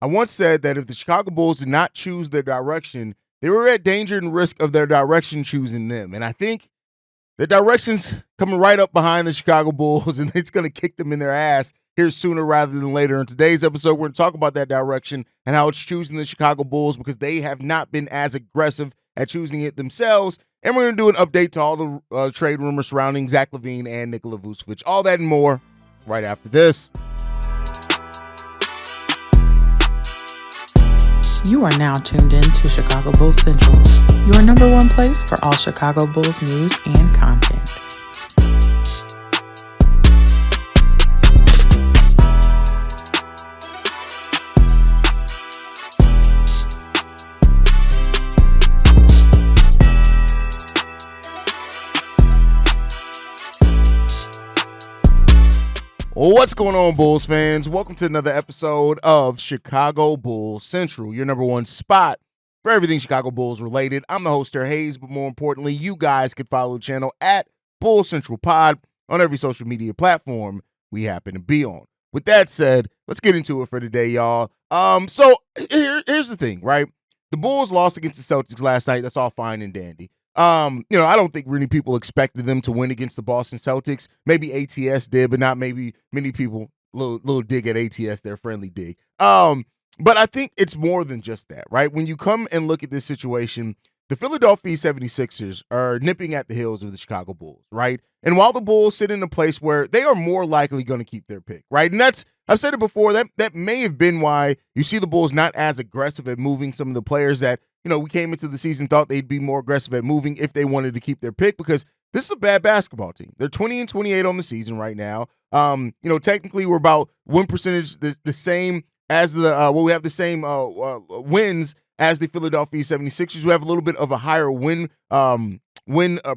I once said that if the Chicago Bulls did not choose their direction, they were at danger and risk of their direction choosing them. And I think the direction's coming right up behind the Chicago Bulls, and it's going to kick them in their ass here sooner rather than later. In today's episode, we're going to talk about that direction and how it's choosing the Chicago Bulls because they have not been as aggressive at choosing it themselves. And we're going to do an update to all the trade rumors surrounding Zach LaVine and Nikola Vucevic. All that and more right after this. You are now tuned in to Chicago Bulls Central, your number one place for all Chicago Bulls news and content. What's going on, Bulls fans? Welcome to another episode of Chicago Bulls Central, your number one spot for everything Chicago Bulls related. I'm the host here, Haize, but more importantly, you guys can follow the channel at Bulls Central Pod on every social media platform we happen to be on. With that said, let's get into it for today, y'all. So here's the thing, right? The Bulls lost against the Celtics last night. That's all fine and dandy. I don't think really people expected them to win against the Boston Celtics. Maybe ATS did, but not maybe many people. Little dig at ATS, their friendly dig. But I think it's more than just that, right? When you come and look at this situation, the Philadelphia 76ers are nipping at the heels of the Chicago Bulls, right? And while the Bulls sit in a place where they are more likely going to keep their pick, right? And I've said it before, that may have been why you see the Bulls not as aggressive at moving some of the players that, we came into the season, thought they'd be more aggressive at moving if they wanted to keep their pick, because this is a bad basketball team. They're 20-28 on the season right now. Technically we're about win percentage the same as we have the same wins as the Philadelphia 76ers, who have a little bit of a higher win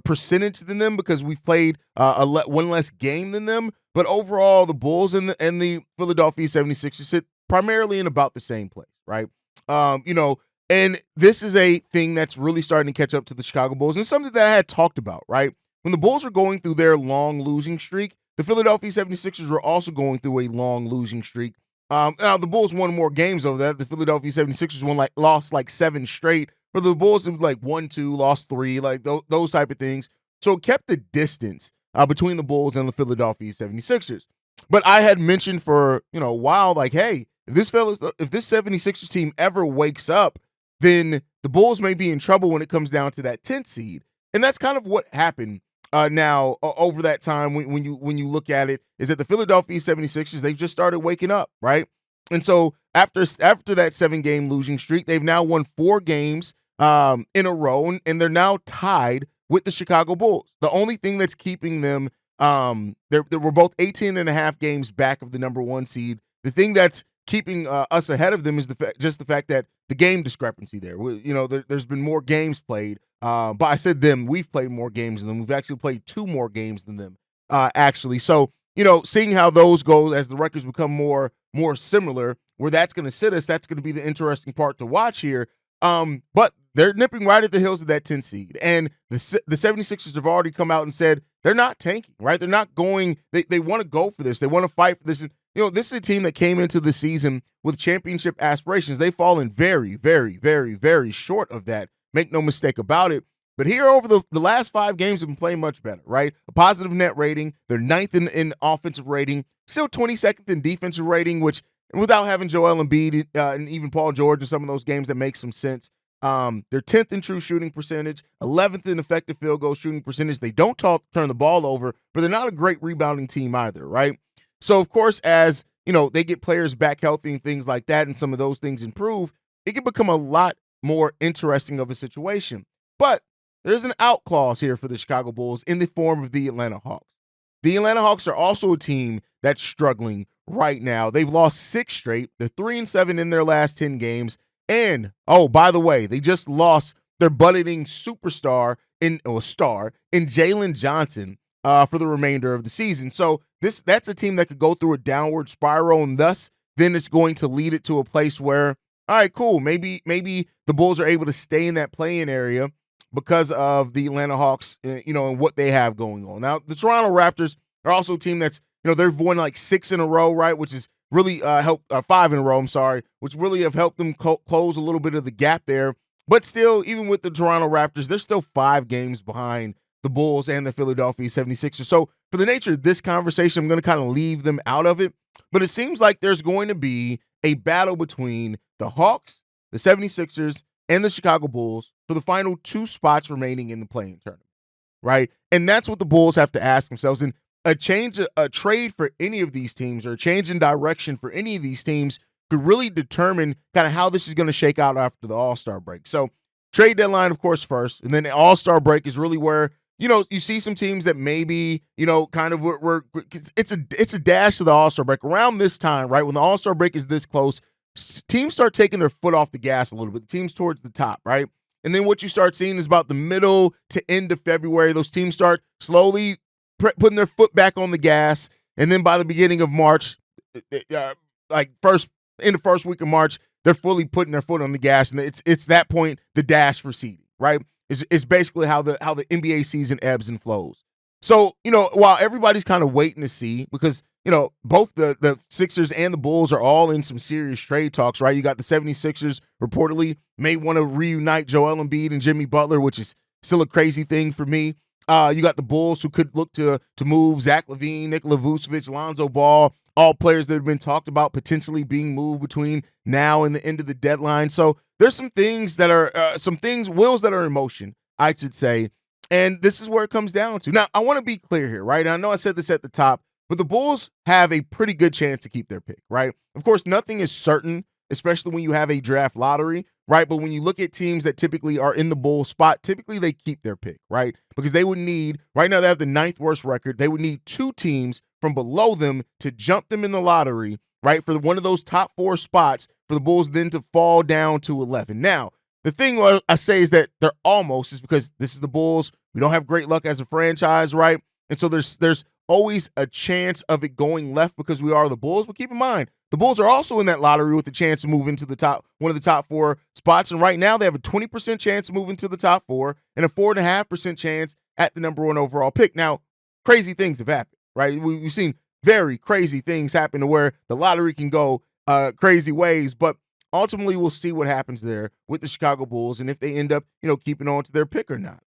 percentage than them because we've played one less game than them. But overall, the Bulls and the Philadelphia 76ers sit primarily in about the same place, right? And this is a thing that's really starting to catch up to the Chicago Bulls, and something that I had talked about, right? When the Bulls were going through their long losing streak, the Philadelphia 76ers were also going through a long losing streak. Now, the Bulls won more games over that. The Philadelphia 76ers lost 7 straight. For the Bulls, it was 1-2, lost 3, those type of things. So it kept the distance between the Bulls and the Philadelphia 76ers. But I had mentioned for a while, hey, if this 76ers team ever wakes up, then the Bulls may be in trouble when it comes down to that 10th seed. And that's kind of what happened now over that time when you look at it, is that the Philadelphia 76ers, they've just started waking up, right? And so after that 7-game losing streak, they've now won 4 games in a row, and they're now tied with the Chicago Bulls. The only thing that's keeping them, they were both 18.5 games back of the number 1 seed. The thing that's keeping us ahead of them is just the fact that the game discrepancy there. There's been more games played. But I said them. We've played more games than them. We've actually played 2 more games than them, actually. So, seeing how those go as the records become more similar, where that's going to sit us, that's going to be the interesting part to watch here. But they're nipping right at the heels of that 10 seed. And the 76ers have already come out and said they're not tanking, right? They're not going – they want to go for this. They want to fight for this. And, this is a team that came into the season with championship aspirations. They've fallen very, very, very, very short of that. Make no mistake about it. But here over the last 5 games have been playing much better, right? A positive net rating. They're 9th in offensive rating. Still 22nd in defensive rating, which without having Joel Embiid and even Paul George in some of those games, that makes some sense. They're 10th in true shooting percentage, 11th in effective field goal shooting percentage. They don't turn the ball over, but they're not a great rebounding team either, right? So, of course, as they get players back healthy and things like that, and some of those things improve, it can become a lot more interesting of a situation. But there's an out clause here for the Chicago Bulls in the form of the Atlanta Hawks. The Atlanta Hawks are also a team that's struggling right now. They've lost 6 straight. They're 3-7 in their last 10 games. And, oh, by the way, they just lost their budding superstar star in Jalen Johnson for the remainder of the season. So that's a team that could go through a downward spiral, and thus then it's going to lead it to a place where, all right, cool, maybe the Bulls are able to stay in that play-in area because of the Atlanta Hawks, and what they have going on. Now, the Toronto Raptors are also a team that's, they've won 6 in a row, right, which is really helped 5 in a row. I'm sorry, which really have helped them close a little bit of the gap there. But still, even with the Toronto Raptors, they're still 5 games behind the Bulls and the Philadelphia 76ers. So for the nature of this conversation, I'm going to kind of leave them out of it. But it seems like there's going to be a battle between the Hawks, the 76ers, and the Chicago Bulls for the final 2 spots remaining in the play-in tournament, right? And that's what the Bulls have to ask themselves. And a trade for any of these teams or a change in direction for any of these teams could really determine kind of how this is going to shake out after the All-Star break. So trade deadline, of course, first, and then the All-Star break is really where, you see some teams that maybe, kind of were it's a dash to the All-Star break. Around this time, right, when the All-Star break is this close, teams start taking their foot off the gas a little bit. The teams towards the top, right? And then what you start seeing is about the middle to end of February, those teams start slowly putting their foot back on the gas. And then by the beginning of March, in the first week of March, they're fully putting their foot on the gas. And it's that point, the dash for seeding, right? Is basically how the NBA season ebbs and flows. So, while everybody's kind of waiting to see, because, both the Sixers and the Bulls are all in some serious trade talks, right? You got the 76ers reportedly may want to reunite Joel Embiid and Jimmy Butler, which is still a crazy thing for me. You got the Bulls who could look to move Zach LaVine, Nikola Vucevic, Lonzo Ball, all players that have been talked about potentially being moved between now and the end of the deadline. So there's some things that are wheels that are in motion, I should say. And this is where it comes down to. Now, I want to be clear here, right? And I know I said this at the top, but the Bulls have a pretty good chance to keep their pick, right? Of course, nothing is certain, especially when you have a draft lottery, right? But when you look at teams that typically are in the Bulls spot, typically they keep their pick, right? Because they would need, right now they have the 9th worst record. They would need 2 teams from below them to jump them in the lottery, right? For one of those top 4 spots for the Bulls then to fall down to 11. Now, the thing I say is that they're almost, is because this is the Bulls. We don't have great luck as a franchise, right? And so there's always a chance of it going left because we are the Bulls. But keep in mind, the Bulls are also in that lottery with a chance to move into one of the top 4 spots. And right now they have a 20% chance of moving to the top 4 and a 4.5% chance at the number 1 overall pick. Now, crazy things have happened, right? We've seen very crazy things happen to where the lottery can go crazy ways. But ultimately, we'll see what happens there with the Chicago Bulls and if they end up, keeping on to their pick or not.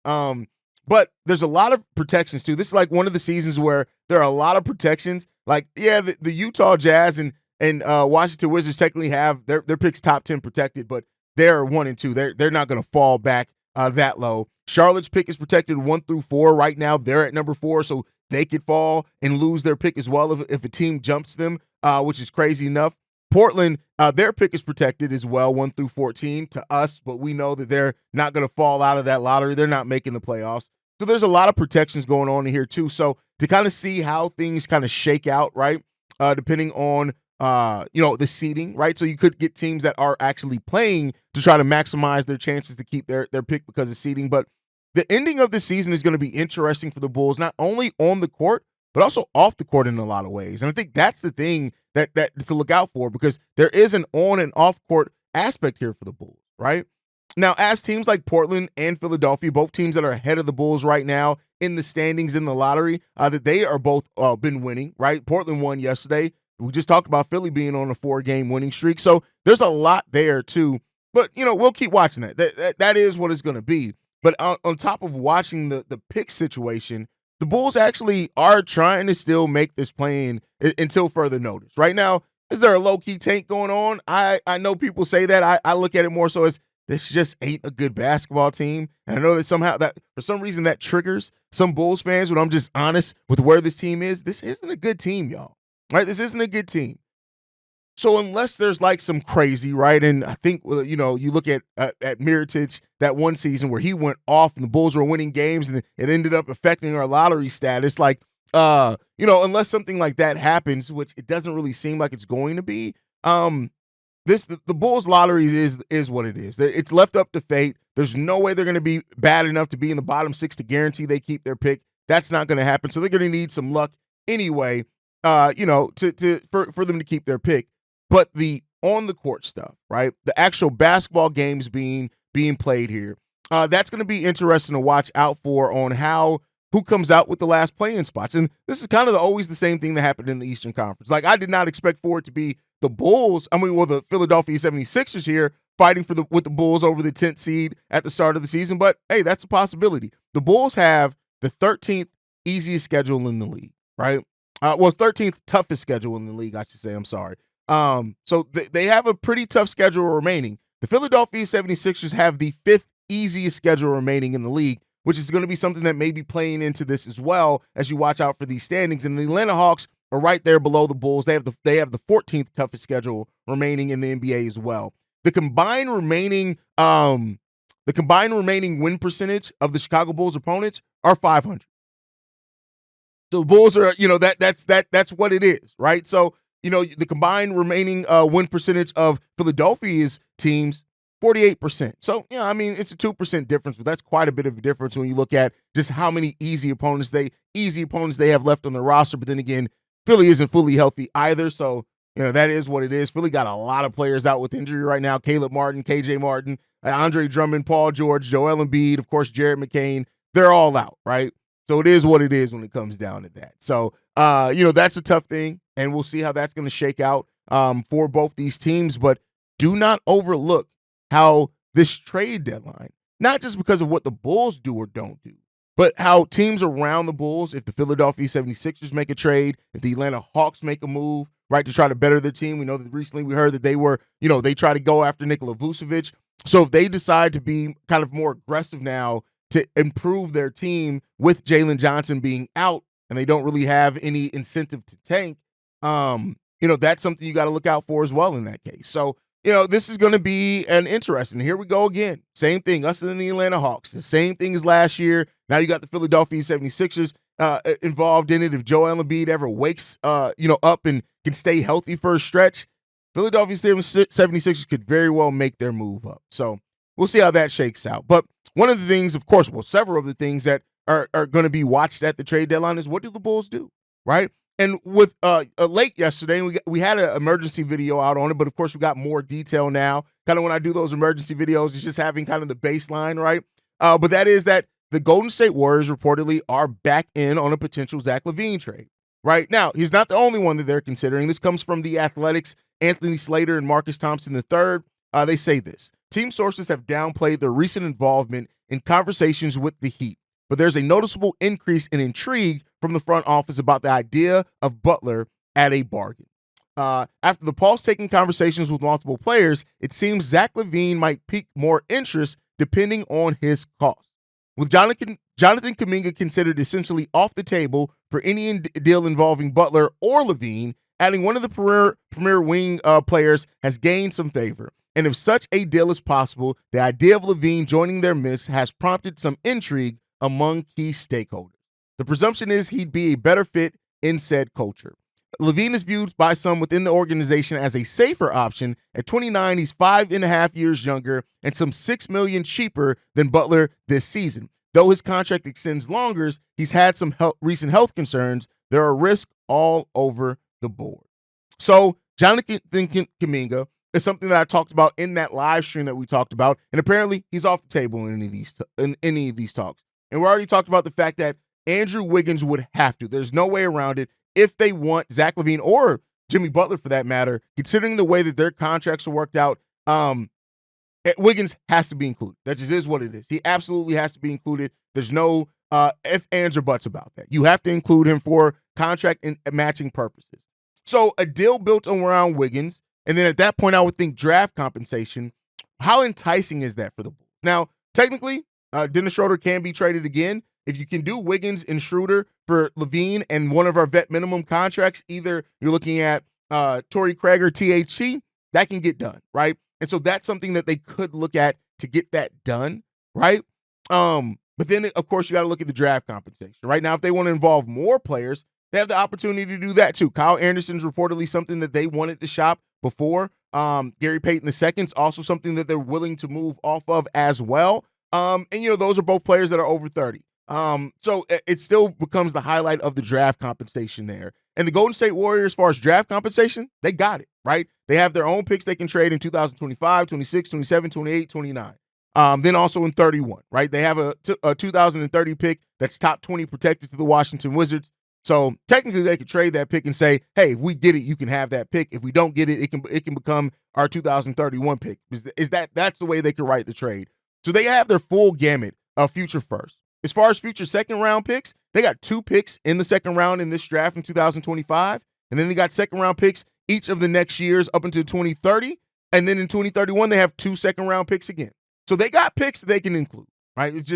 But there's a lot of protections, too. This is like one of the seasons where there are a lot of protections. Like, yeah, the Utah Jazz and Washington Wizards technically have their picks top 10 protected, but they're 1 and 2. They're not going to fall back that low. Charlotte's pick is protected 1 through 4. Right now, they're at number 4, so they could fall and lose their pick as well if a team jumps them, which is crazy enough. Portland, their pick is protected as well, 1 through 14 to us, but we know that they're not going to fall out of that lottery. They're not making the playoffs. So there's a lot of protections going on in here too. So to kind of see how things kind of shake out, right, depending on, the seeding, right? So you could get teams that are actually playing to try to maximize their chances to keep their pick because of seeding. But the ending of the season is going to be interesting for the Bulls, not only on the court, but also off the court in a lot of ways. And I think that's the thing that to look out for, because there is an on and off court aspect here for the Bulls, right? Now, as teams like Portland and Philadelphia, both teams that are ahead of the Bulls right now in the standings in the lottery, that they are both been winning, right? Portland won yesterday. We just talked about Philly being on a 4-game winning streak. So there's a lot there too. But, we'll keep watching that. That is what it's going to be. But on top of watching the pick situation, the Bulls actually are trying to still make this play-in until further notice. Right now, is there a low-key tank going on? I know people say that. I look at it more so as this just ain't a good basketball team. And I know that somehow that for some reason that triggers some Bulls fans when I'm just honest with where this team is. This isn't a good team, y'all. Right? This isn't a good team. So unless there's like some crazy, right? And I think, you look at Mirotic that one season where he went off and the Bulls were winning games and it ended up affecting our lottery status. Like, unless something like that happens, which it doesn't really seem like it's going to be, the Bulls lottery is what it is. It's left up to fate. There's no way they're going to be bad enough to be in the bottom 6 to guarantee they keep their pick. That's not going to happen. So they're going to need some luck anyway, for them to keep their pick. But the on the court stuff, right? The actual basketball games being played here, that's going to be interesting to watch out for on how who comes out with the last play-in spots. And this is kind of always the same thing that happened in the Eastern Conference. Like, I did not expect for it to be the Bulls. The Philadelphia 76ers here fighting with the Bulls over the 10th seed at the start of the season. But, hey, that's a possibility. The Bulls have the 13th easiest schedule in the league, right? 13th toughest schedule in the league, I should say. I'm sorry. So they have a pretty tough schedule remaining. The Philadelphia 76ers have the 5th easiest schedule remaining in the league, which is going to be something that may be playing into this as well as you watch out for these standings. And the Atlanta Hawks are right there below the Bulls. They have the 14th toughest schedule remaining in the NBA as well. The combined remaining win percentage of the Chicago Bulls opponents are 500. So the Bulls are, that's what it is, right? So, the combined remaining win percentage of Philadelphia's teams, 48%. So, it's a 2% difference, but that's quite a bit of a difference when you look at just how many easy opponents they have left on their roster. But then again, Philly isn't fully healthy either. So, that is what it is. Philly got a lot of players out with injury right now. Caleb Martin, KJ Martin, Andre Drummond, Paul George, Joel Embiid, of course, Jared McCain. They're all out, right? So it is what it is when it comes down to that. So, that's a tough thing, and we'll see how that's going to shake out for both these teams. But do not overlook how this trade deadline, not just because of what the Bulls do or don't do, but how teams around the Bulls, if the Philadelphia 76ers make a trade, if the Atlanta Hawks make a move, right, to try to better their team. We know that recently we heard that they try to go after Nikola Vucevic. So if they decide to be kind of more aggressive now to improve their team with Jalen Johnson being out and they don't really have any incentive to tank, that's something you got to look out for as well in that case. So, this is going to be an interesting. Here we go again. Same thing, us and the Atlanta Hawks. The same thing as last year. Now you got the Philadelphia 76ers involved in it. If Joel Embiid ever wakes up and can stay healthy for a stretch, Philadelphia 76ers could very well make their move up. So we'll see how that shakes out. But one of the things, of course, several of the things that are going to be watched at the trade deadline is what do the Bulls do, right? And with late yesterday, we had an emergency video out on it, but of course we got more detail now. Kind of when I do those emergency videos, it's just having kind of the baseline, right? But that is that the Golden State Warriors reportedly are back in on a potential Zach LaVine trade. Right now, he's not the only one that they're considering. This comes from The Athletic's Anthony Slater and Marcus Thompson III. They say this. Team sources have downplayed their recent involvement in conversations with the Heat, but there's a noticeable increase in intrigue from the front office about the idea of Butler at a bargain. After the pulse-taking conversations with multiple players, it seems Zach LaVine might pique more interest depending on his cost. With Jonathan Kuminga considered essentially off the table for any deal involving Butler or LaVine, adding one of the premier wing players has gained some favor. And if such a deal is possible, the idea of LaVine joining their midst has prompted some intrigue among key stakeholders. The presumption is he'd be a better fit in said culture. LaVine is viewed by some within the organization as a safer option. At 29, he's 5.5 years younger and some $6 million cheaper than Butler this season. Though his contract extends longer, he's had some recent health concerns. There are risks all over the board. So Jonathan Kuminga is something that I talked about in that live stream that we talked about, and apparently he's off the table in any of these talks. And we already talked about the fact that Andrew Wiggins would have to. There's no way around it if they want Zach LaVine or Jimmy Butler for that matter, considering the way that their contracts are worked out. Wiggins has to be included. That just is what it is. He absolutely has to be included. There's no ifs, ands, or buts about that. You have to include him for contract and matching purposes. So a deal built around Wiggins, and then at that point, I would think draft compensation. How enticing is that for the Bulls? Now, technically, Dennis Schroeder can be traded again. If you can do Wiggins and Schroeder for LaVine and one of our vet minimum contracts, either you're looking at Torrey Craig or THC, that can get done, right? And so that's something that they could look at to get that done, right? But then, of course, you got to look at the draft compensation. Right now, if they want to involve more players, they have the opportunity to do that too. Kyle Anderson's reportedly something that they wanted to shop before. Gary Payton II is also something that they're willing to move off of as well. And, those are both players that are over 30. So it still becomes the highlight of the draft compensation there. And the Golden State Warriors, as far as draft compensation, they got it, right? They have their own picks they can trade in 2025, 26, 27, 28, 29. Then also in 31, right? They have a 2030 pick that's top 20 protected to the Washington Wizards. So technically they could trade that pick and say, hey, if we get it, you can have that pick. If we don't get it, it can become our 2031 pick. That's the way they could write the trade. So they have their full gamut of future first. As far as future second round picks, they got 2 picks in the second round in this draft in 2025. And then they got second round picks each of the next years up until 2030. And then in 2031, they have 2 second round picks again. So they got picks that they can include, right? It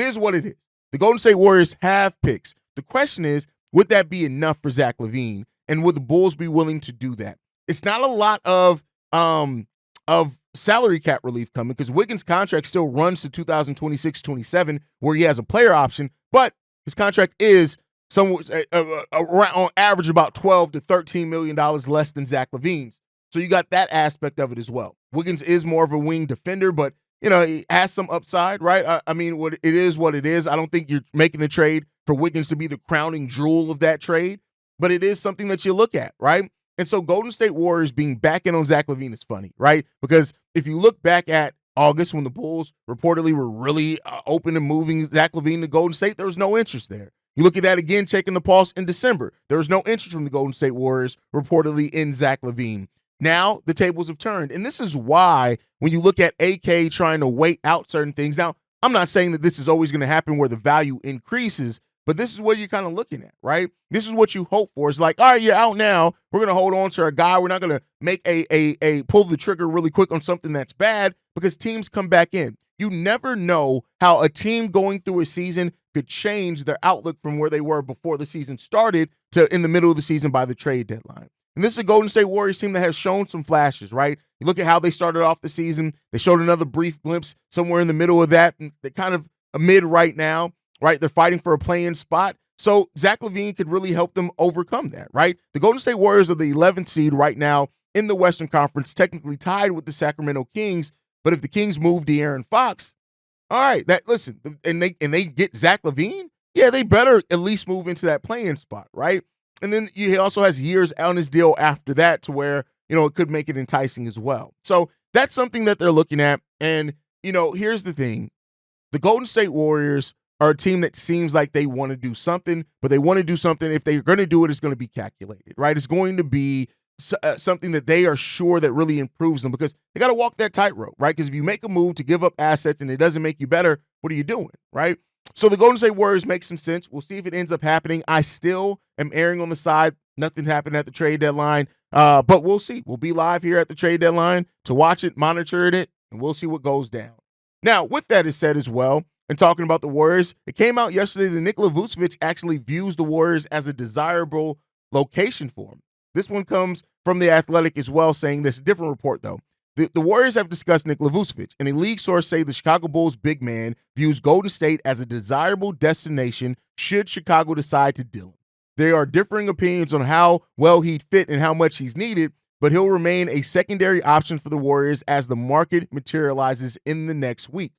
is what it is. The Golden State Warriors have picks. The question is, would that be enough for Zach LaVine? And would the Bulls be willing to do that? It's not a lot of salary cap relief coming because Wiggins' contract still runs to 2026-27, where he has a player option, but his contract is somewhat on average about $12 to $13 million less than Zach LaVine's. So you got that aspect of it as well. Wiggins is more of a wing defender, but he has some upside, right? I mean, it is what it is. I don't think you're making the trade for Wiggins to be the crowning jewel of that trade, but it is something that you look at, right? And so Golden State Warriors being back in on Zach LaVine is funny, right? Because if you look back at August when the Bulls reportedly were really open and moving Zach LaVine to Golden State, there was no interest there. You look at that again, taking the pulse in December. There was no interest from the Golden State Warriors reportedly in Zach LaVine. Now the tables have turned. And this is why when you look at AK trying to wait out certain things, now I'm not saying that this is always going to happen where the value increases, but this is what you're kind of looking at, right? This is what you hope for. It's like, all right, you're out now. We're going to hold on to a guy. We're not going to make a pull the trigger really quick on something that's bad because teams come back in. You never know how a team going through a season could change their outlook from where they were before the season started to in the middle of the season by the trade deadline. And this is a Golden State Warriors team that has shown some flashes, right? You look at how they started off the season. They showed another brief glimpse somewhere in the middle of that. And they're kind of amid right now, right? They're fighting for a play-in spot. So Zach LaVine could really help them overcome that, right? The Golden State Warriors are the 11th seed right now in the Western Conference, technically tied with the Sacramento Kings. But if the Kings move De'Aaron Fox, all right, and they get Zach LaVine, yeah, they better at least move into that play-in spot, right? And then he also has years on his deal after that to where, it could make it enticing as well. So that's something that they're looking at. And, here's the thing. The Golden State Warriors are a team that seems like they want to do something, but they want to do something. If they're going to do it, it's going to be calculated, right? It's going to be something that they are sure that really improves them because they got to walk that tightrope, right? Because if you make a move to give up assets and it doesn't make you better, what are you doing, right? So the Golden State Warriors make some sense. We'll see if it ends up happening. I still am erring on the side. Nothing happened at the trade deadline, but we'll see. We'll be live here at the trade deadline to watch it, monitor it, and we'll see what goes down. Now, with that is said as well, and talking about the Warriors, it came out yesterday that Nikola Vucevic actually views the Warriors as a desirable location for him. This one comes from The Athletic as well, saying this. Different report, though. The Warriors have discussed Nikola Vucevic, and a league source say the Chicago Bulls big man views Golden State as a desirable destination should Chicago decide to deal him. There are differing opinions on how well he'd fit and how much he's needed, but he'll remain a secondary option for the Warriors as the market materializes in the next week.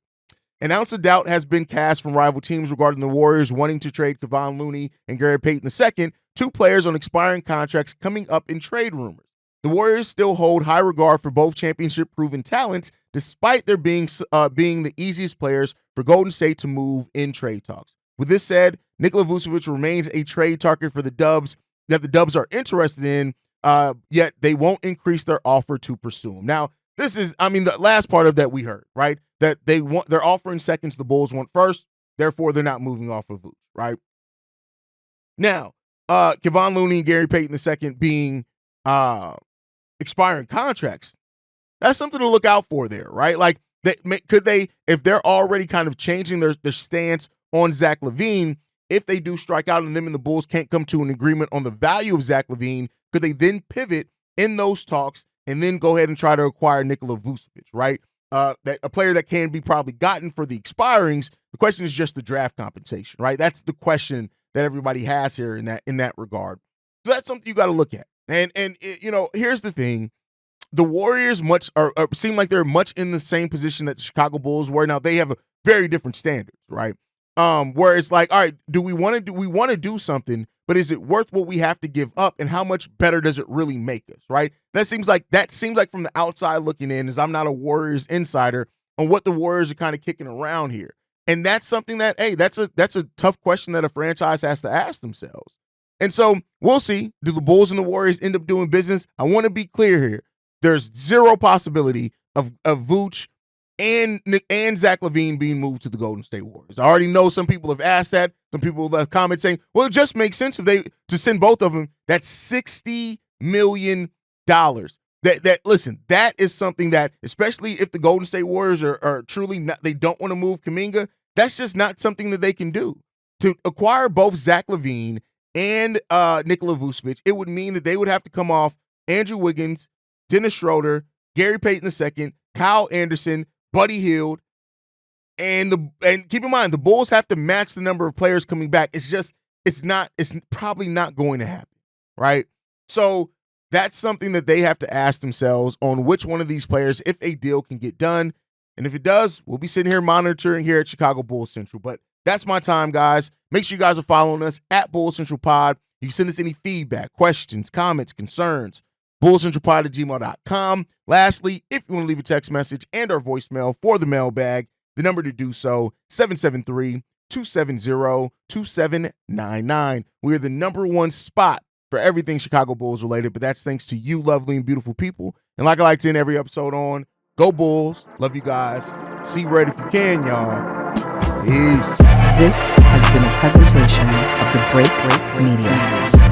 An ounce of doubt has been cast from rival teams regarding the Warriors wanting to trade Kevon Looney and Gary Payton II, 2 players on expiring contracts coming up in trade rumors. The Warriors still hold high regard for both championship-proven talents, despite their being the easiest players for Golden State to move in trade talks. With this said, Nikola Vucevic remains a trade target for the Dubs that the Dubs are interested in, yet they won't increase their offer to pursue him. Now, this is, the last part of that we heard, right? That they're offering seconds, the Bulls want first, therefore they're not moving off of Vooch, right? Now, Kevon Looney and Gary Payton II being expiring contracts, that's something to look out for there, right? Like, could they, if they're already kind of changing their stance on Zach LaVine, if they do strike out and them and the Bulls can't come to an agreement on the value of Zach LaVine, could they then pivot in those talks and then go ahead and try to acquire Nikola Vucevic, right? That a player that can be probably gotten for the expirings. The question is just the draft compensation, right? That's the question that everybody has here in that regard. So that's something you got to look at. And here's the thing. The Warriors seem like they're much in the same position that the Chicago Bulls were. Now, they have a very different standards, right? Where it's like, all right, we want to do something, but is it worth what we have to give up, and how much better does it really make us, right? That seems like from the outside looking in, as I'm not a Warriors insider, on what the Warriors are kind of kicking around here. And that's something that, hey, that's a tough question that a franchise has to ask themselves. And so we'll see. Do the Bulls and the Warriors end up doing business? I want to be clear here. There's zero possibility of Vooch and Zach LaVine being moved to the Golden State Warriors. I already know some people have asked that. Some people have commented saying, well, it just makes sense if they to send both of them. That's $60 million. Listen, that is something that, especially if the Golden State Warriors are truly not, they don't want to move Kuminga, that's just not something that they can do. To acquire both Zach LaVine and Nikola Vucevic, it would mean that they would have to come off Andrew Wiggins, Dennis Schroeder, Gary Payton II, Kyle Anderson, Buddy Hield, and keep in mind the Bulls have to match the number of players coming back. It's probably not going to happen, right? So that's something that they have to ask themselves on which one of these players, if a deal can get done. And if it does, we'll be sitting here monitoring here at Chicago Bulls Central. But that's my time, guys. Make sure you guys are following us at Bulls Central Pod. You can send us any feedback, questions, comments, concerns, bullcentralpod@gmail.com. Lastly, if you want to leave a text message and our voicemail for the mailbag, the number to do so, 773-270-2799. We're the number one spot for everything Chicago Bulls related, but that's thanks to you lovely and beautiful people. And like I like to end every episode on, go Bulls. Love you guys. See red if you can, y'all. Peace. This has been a presentation of the Break Media.